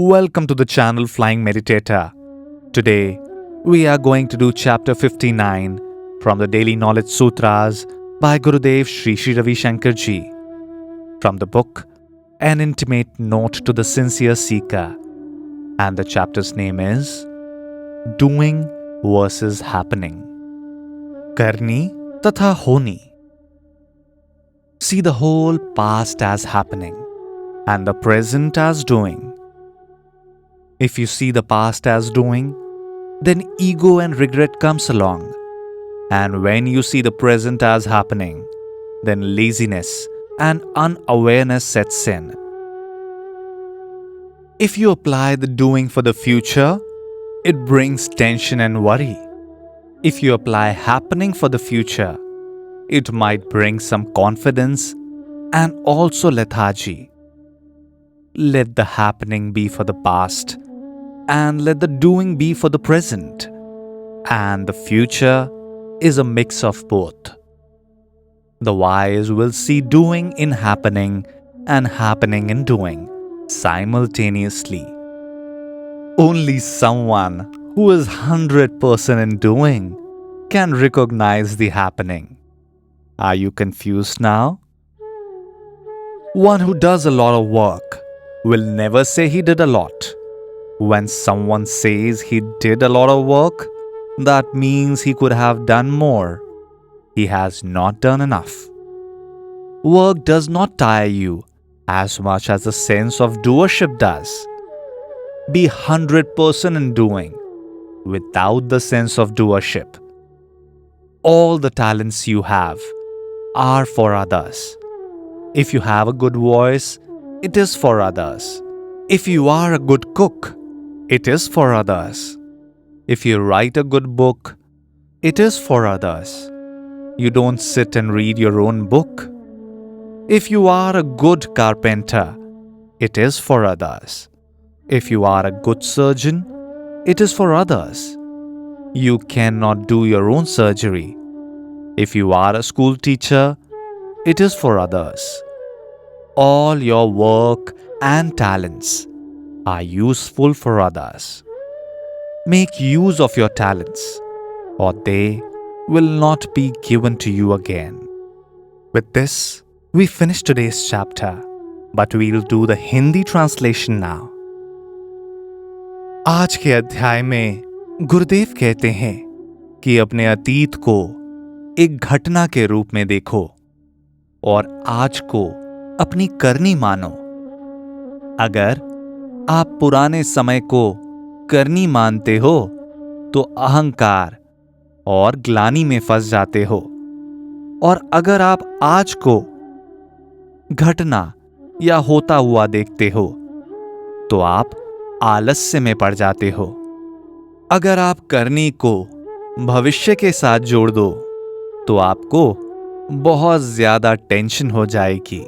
Welcome to the channel Flying Meditator. Today, we are going to do chapter 59 from the Daily Knowledge Sutras by Gurudev Sri Sri Ravi Shankar Ji. From the book, An Intimate Note to the Sincere Seeker. And the chapter's name is Doing versus Happening. Karni tatha honi. See the whole past as happening and the present as doing. If you see the past as doing, then ego and regret comes along. And when you see the present as happening, then laziness and unawareness sets in. If you apply the doing for the future, it brings tension and worry. If you apply happening for the future, it might bring some confidence and also lethargy. Let the happening be for the past, and let the doing be for the present. And the future is a mix of both. The wise will see doing in happening and happening in doing simultaneously. Only someone who is 100% in doing can recognize the happening. Are you confused now? One who does a lot of work will never say he did a lot. When someone says he did a lot of work, that means he could have done more. He has not done enough. Work does not tire you as much as the sense of doership does. Be 100% in doing without the sense of doership. All the talents you have are for others. If you have a good voice, it is for others. If you are a good cook, it is for others. If you write a good book, it is for others. You don't sit and read your own book. If you are a good carpenter, it is for others. If you are a good surgeon, it is for others. You cannot do your own surgery. If you are a school teacher, it is for others. All your work and talents are useful for others. Make use of your talents, or they will not be given to you again. With this, we finish today's chapter, but we'll do the Hindi translation now. आज के अध्याय में गुरुदेव कहते हैं कि अपने अतीत को एक घटना के रूप में देखो और आज को अपनी करनी मानो। अगर आप पुराने समय को करनी मानते हो तो अहंकार और ग्लानि में फंस जाते हो, और अगर आप आज को घटना या होता हुआ देखते हो तो आप आलस्य में पड़ जाते हो। अगर आप करनी को भविष्य के साथ जोड़ दो तो आपको बहुत ज्यादा टेंशन हो जाएगी,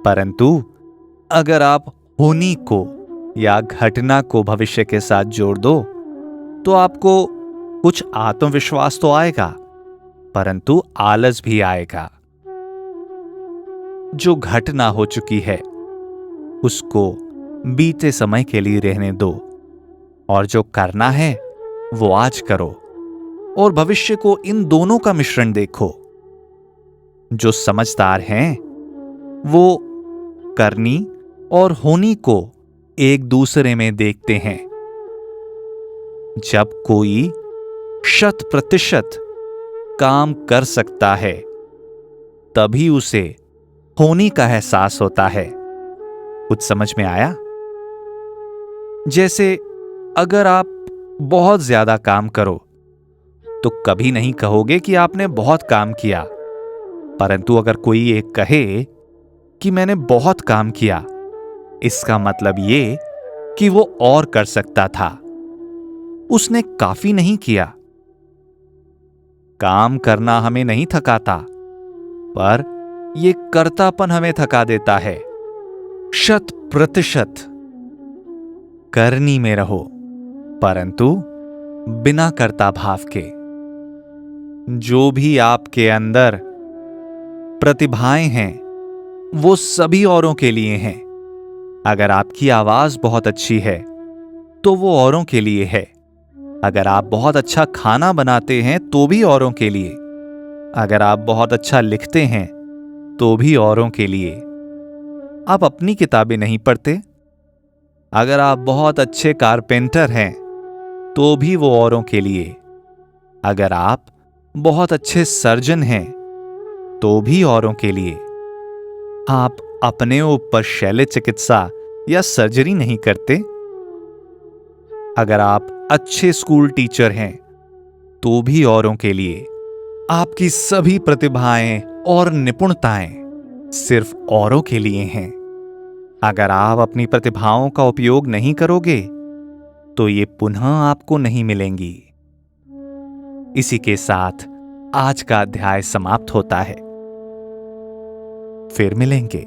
परंतु अगर आप होनी को या घटना को भविष्य के साथ जोड़ दो तो आपको कुछ आत्मविश्वास तो आएगा, परंतु आलस भी आएगा। जो घटना हो चुकी है उसको बीते समय के लिए रहने दो, और जो करना है वो आज करो, और भविष्य को इन दोनों का मिश्रण देखो। जो समझदार हैं वो करनी और होनी को एक दूसरे में देखते हैं। जब कोई 100% काम कर सकता है तभी उसे होनी का एहसास होता है। कुछ समझ में आया? जैसे अगर आप बहुत ज्यादा काम करो तो कभी नहीं कहोगे कि आपने बहुत काम किया, परंतु अगर कोई एक कहे कि मैंने बहुत काम किया, इसका मतलब ये कि वो और कर सकता था, उसने काफी नहीं किया। काम करना हमें नहीं थकाता, पर ये कर्तापन हमें थका देता है। 100% करनी में रहो, परंतु बिना कर्ता भाव के। जो भी आपके अंदर प्रतिभाएं हैं वो सभी औरों के लिए हैं। अगर आपकी आवाज बहुत अच्छी है तो वो औरों के लिए है। अगर आप बहुत अच्छा खाना बनाते हैं तो भी औरों के लिए। अगर आप बहुत अच्छा लिखते हैं तो भी औरों के लिए। आप अपनी किताबें नहीं पढ़ते? अगर आप बहुत अच्छे कारपेंटर हैं तो भी वो औरों के लिए। अगर आप बहुत अच्छे सर्जन हैं तो भी औरों के लिए। आप अपने ऊपर शल्य चिकित्सा या सर्जरी नहीं करते? अगर आप अच्छे स्कूल टीचर हैं तो भी औरों के लिए। आपकी सभी प्रतिभाएं और निपुणताएं सिर्फ औरों के लिए हैं। अगर आप अपनी प्रतिभाओं का उपयोग नहीं करोगे तो ये पुनः आपको नहीं मिलेंगी। इसी के साथ आज का अध्याय समाप्त होता है। फिर मिलेंगे।